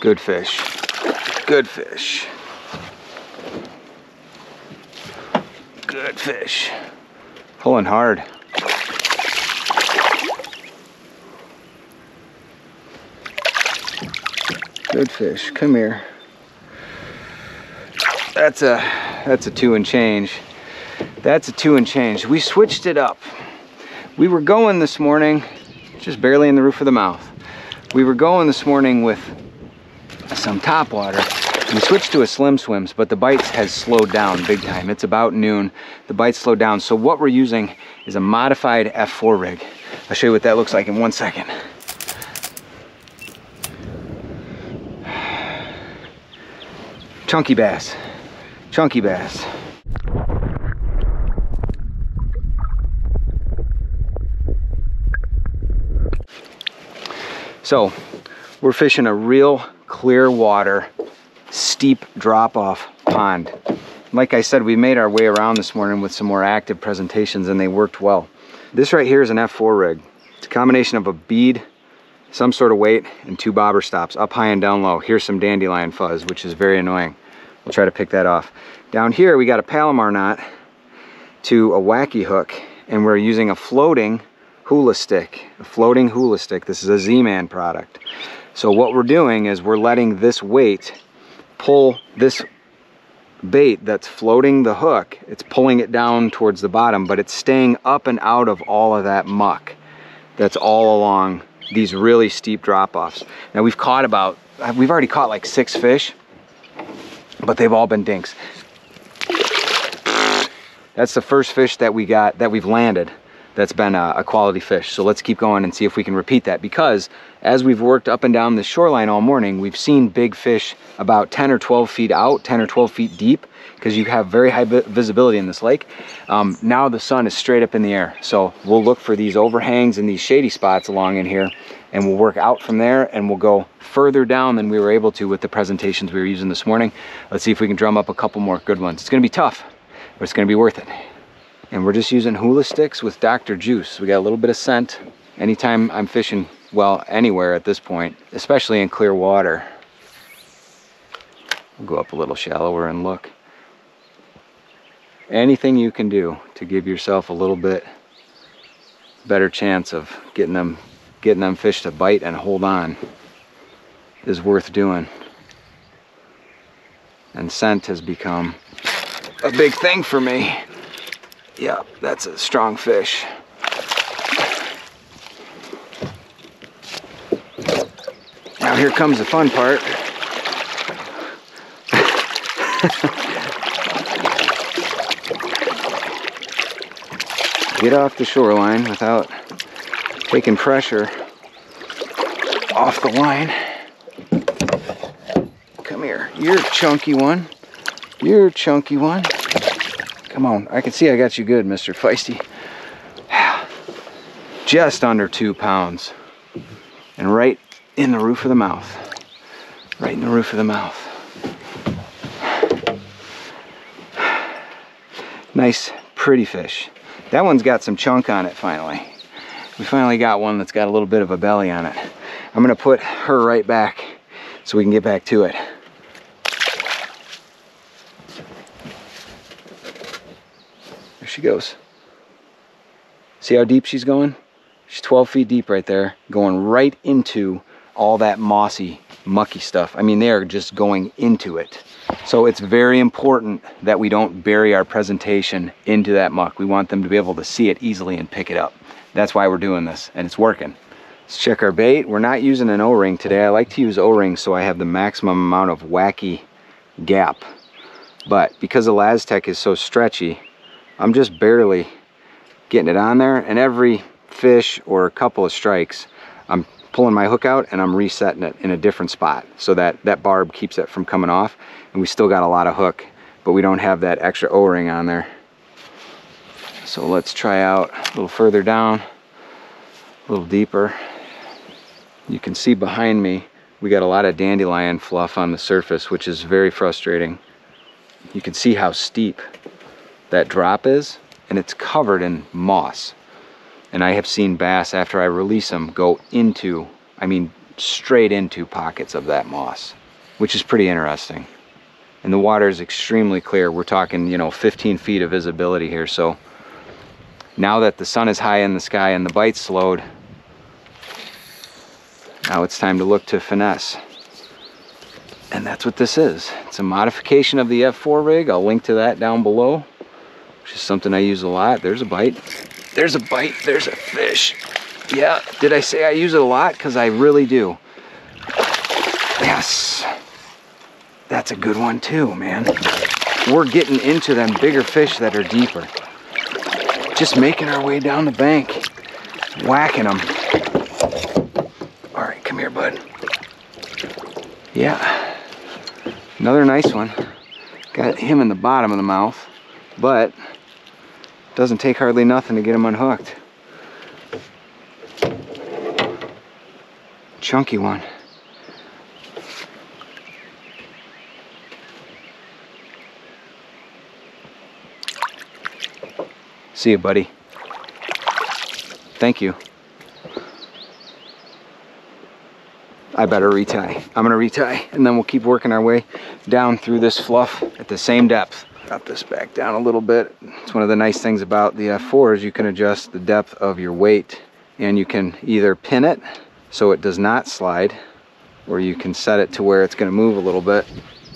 Good fish. Good fish. Good fish. Pulling hard. Good fish. Come here. That's a 2 and change. That's a 2 and change. We switched it up. We were going this morning, just barely in the roof of the mouth. We were going this morning with some topwater. We switched to a slim swims, but the bites has slowed down big time. It's about noon. The bites slowed down. So what we're using is a modified F4 rig. I'll show you what that looks like in 1 second. Chunky bass. Chunky bass. So we're fishing a real clear water, steep drop off pond. Like I said, we made our way around this morning with some more active presentations and they worked well. This right here is an F4 rig. It's a combination of a bead, some sort of weight, and 2 bobber stops, up high and down low. Here's some dandelion fuzz, which is very annoying. We'll try to pick that off. Down here, we got a Palomar knot to a wacky hook, and we're using a floating hula stick. A floating hula stick. This is a Z-Man product. So what we're doing is we're letting this weight pull this bait that's floating the hook. It's pulling it down towards the bottom, but it's staying up and out of all of that muck that's all along these really steep drop-offs. Now we've already caught like 6 fish, but they've all been dinks. That's the first fish that we've landed that's been a quality fish. So let's keep going and see if we can repeat that, because as we've worked up and down the shoreline all morning, we've seen big fish about 10 or 12 feet out, 10 or 12 feet deep, because you have very high visibility in this lake. Now the sun is straight up in the air. So we'll look for these overhangs and these shady spots along in here, and we'll work out from there, and we'll go further down than we were able to with the presentations we were using this morning. Let's see if we can drum up a couple more good ones. It's gonna be tough, but it's gonna be worth it. And we're just using hula sticks with Dr. Juice. We got a little bit of scent. Anytime I'm fishing, well, anywhere at this point, especially in clear water. We'll go up a little shallower and look. Anything you can do to give yourself a little bit better chance of getting them fish to bite and hold on is worth doing. And scent has become a big thing for me. Yeah, that's a strong fish. Now here comes the fun part. Get off the shoreline without taking pressure off the line. Come here, you're a chunky one. You're a chunky one. Come on, I can see I got you good, Mr. Feisty. Just under 2 pounds. And right in the roof of the mouth. Right in the roof of the mouth. Nice, pretty fish. That one's got some chunk on it finally. We finally got one that's got a little bit of a belly on it. I'm gonna put her right back so we can get back to it. There she goes. See how deep she's going? She's 12 feet deep right there, going right into all that mossy, mucky stuff. I mean, they are just going into it. So it's very important that we don't bury our presentation into that muck. We want them to be able to see it easily and pick it up. That's why we're doing this, and it's working. Let's check our bait. We're not using an O-ring today. I like to use O-rings so I have the maximum amount of wacky gap. But because the Laztec is so stretchy, I'm just barely getting it on there, and every fish or a couple of strikes, I'm pulling my hook out and I'm resetting it in a different spot so that that barb keeps it from coming off, and we still got a lot of hook, but we don't have that extra O-ring on there. So let's try out a little further down, a little deeper. You can see behind me, we got a lot of dandelion fluff on the surface, which is very frustrating. You can see how steep that drop is, and it's covered in moss. And I have seen bass, after I release them, go into, I mean, straight into pockets of that moss, which is pretty interesting. And the water is extremely clear. We're talking, you know, 15 feet of visibility here. So now that the sun is high in the sky and the bite's slowed, now it's time to look to finesse. And that's what this is. It's a modification of the F4 rig. I'll link to that down below, which is something I use a lot. There's a bite. There's a bite. There's a fish. Yeah, did I say I use it a lot? Because I really do. Yes. That's a good one too, man. We're getting into them bigger fish that are deeper. Just making our way down the bank, whacking them. All right, come here, bud. Yeah, another nice one. Got him in the bottom of the mouth, but doesn't take hardly nothing to get him unhooked. Chunky one. See you, buddy. Thank you. I better retie. I'm gonna retie, and then we'll keep working our way down through this fluff at the same depth. Got this back down a little bit. It's one of the nice things about the F4 is you can adjust the depth of your weight, and you can either pin it so it does not slide, or you can set it to where it's gonna move a little bit,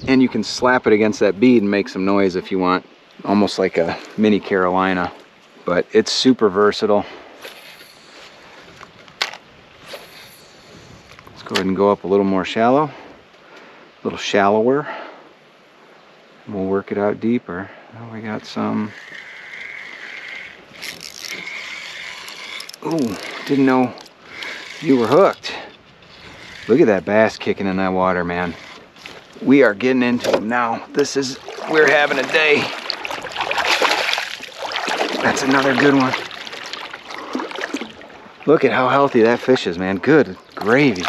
and you can slap it against that bead and make some noise if you want, almost like a mini Carolina. But it's super versatile. Let's go ahead and go up a little more shallow, a little shallower. And we'll work it out deeper. Oh, we got some. Ooh, didn't know you were hooked. Look at that bass kicking in that water, man. We are getting into them now. We're having a day. That's another good one. Look at how healthy that fish is, man. Good gravy.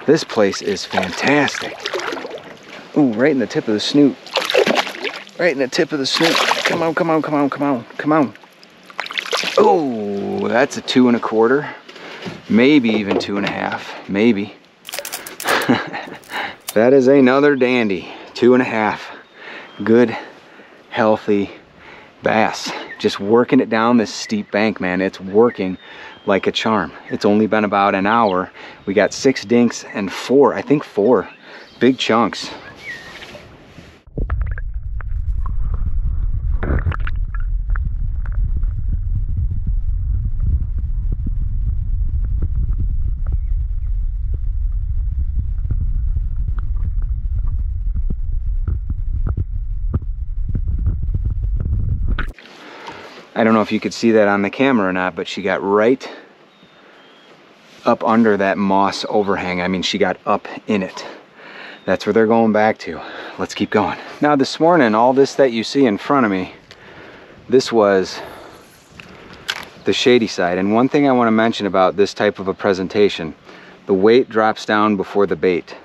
This place is fantastic. Ooh, right in the tip of the snoot. Right in the tip of the snoot. Come on, come on, come on, come on, come on. Oh, that's a 2 1/4. Maybe even 2 1/2. Maybe. That is another dandy. 2 1/2. Good, healthy bass. Just working it down this steep bank, man. It's working like a charm. It's only been about an hour. We got 6 dinks and 4, I think 4 big chunks. I don't know if you could see that on the camera or not, but she got right up under that moss overhang. I mean, she got up in it. That's where they're going back to. Let's keep going. Now this morning, all this that you see in front of me, this was the shady side. And one thing I want to mention about this type of a presentation, the weight drops down before the bait.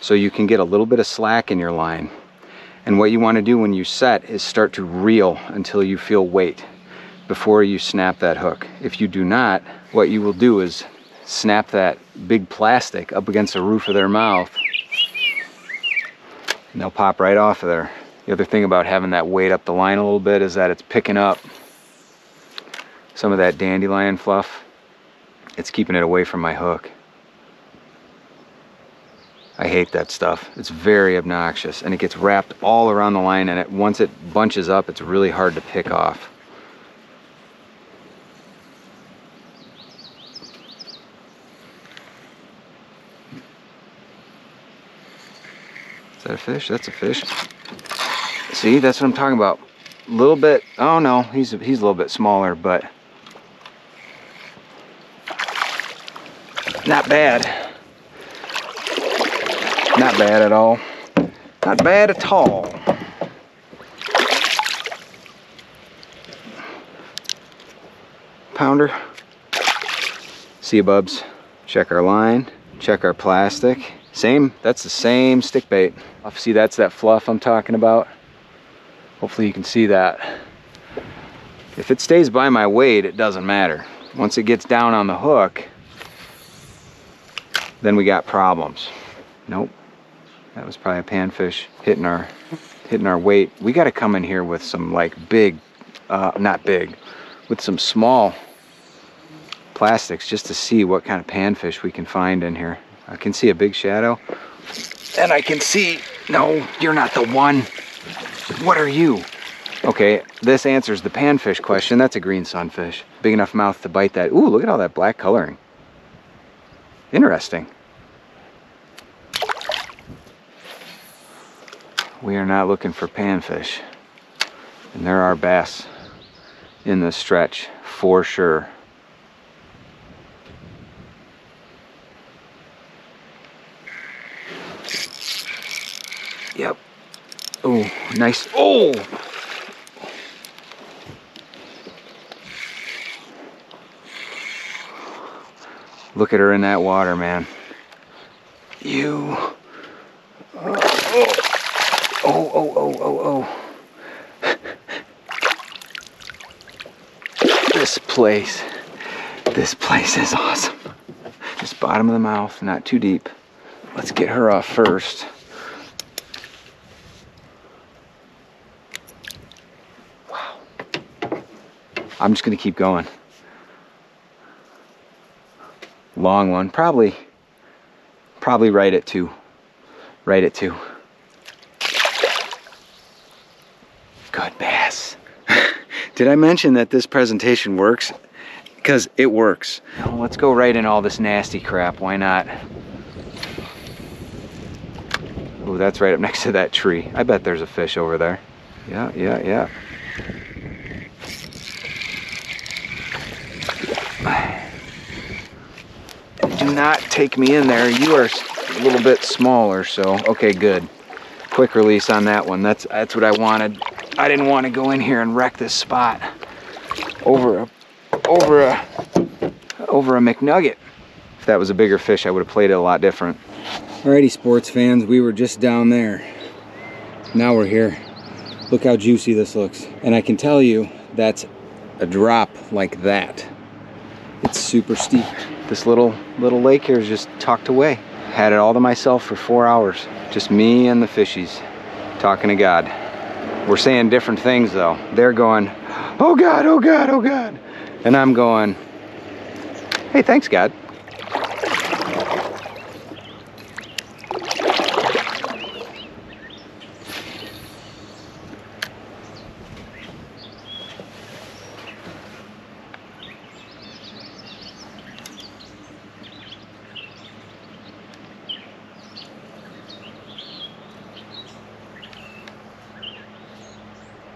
So you can get a little bit of slack in your line. And what you want to do when you set is start to reel until you feel weight before you snap that hook. If you do not, what you will do is snap that big plastic up against the roof of their mouth and they'll pop right off of there. The other thing about having that weight up the line a little bit is that it's picking up some of that dandelion fluff. It's keeping it away from my hook. I hate that stuff. It's very obnoxious and it gets wrapped all around the line, and once it bunches up, it's really hard to pick off. Is that a fish? That's a fish. See, that's what I'm talking about. A little bit, oh no, he's a little bit smaller, but not bad. Not bad at all. Not bad at all. Pounder. See you, bubs. Check our line. Check our plastic. Same, that's the same stick bait. See, that's that fluff I'm talking about. Hopefully you can see that. If it stays by my weight, it doesn't matter. Once it gets down on the hook, then we got problems. Nope, that was probably a panfish hitting our weight. We got to come in here with some like big, not big, with some small plastics just to see what kind of panfish we can find in here. I can see a big shadow, and I can see, no, you're not the one. What are you? Okay, this answers the panfish question. That's a green sunfish. Big enough mouth to bite that. Ooh, look at all that black coloring. Interesting. We are not looking for panfish. And there are bass in this stretch for sure. Yep. Oh, nice. Oh! Look at her in that water, man. You. Oh. This place is awesome. Just bottom of the mouth, not too deep. Let's get her off first. Wow. I'm just gonna keep going. Long one, probably right at 2. Right at 2. Good bass. Did I mention that this presentation works? Because it works. Now, let's go right in all this nasty crap. Why not? Oh, that's right up next to that tree. I bet there's a fish over there. Yeah. Do not take me in there. You are a little bit smaller, so okay, good. Quick release on that one. That's what I wanted. I didn't want to go in here and wreck this spot over a McNugget. If that was a bigger fish, I would have played it a lot different. Alrighty, sports fans, we were just down there. Now we're here. Look how juicy this looks. And I can tell you that's a drop like that. It's super steep. This little lake here is just tucked away. Had it all to myself for 4 hours. Just me and the fishies talking to God. We're saying different things though. They're going, oh God, oh God, oh God. And I'm going, hey, thanks God.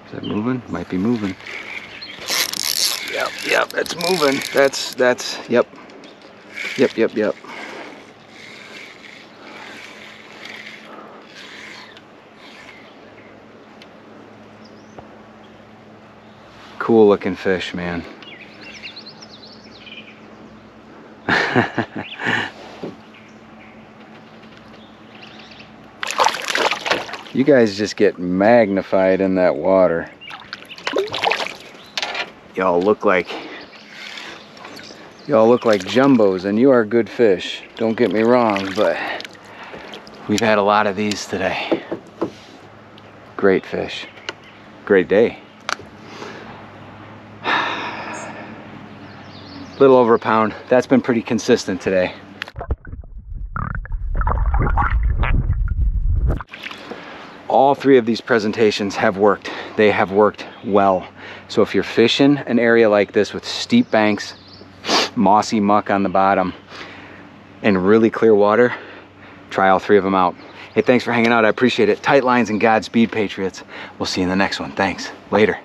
Is that moving? Might be moving. Yep, that's moving. That's, yep. Yep. Cool looking fish, man. You guys just get magnified in that water. Y'all look like jumbos, and you are good fish. Don't get me wrong, but we've had a lot of these today. Great fish. Great day. Little over a pound. That's been pretty consistent today. All 3 of these presentations have worked. They have worked well. So if you're fishing an area like this with steep banks, mossy muck on the bottom, and really clear water, try all 3 of them out. Hey, thanks for hanging out. I appreciate it. Tight lines and Godspeed, Patriots. We'll see you in the next one. Thanks. Later.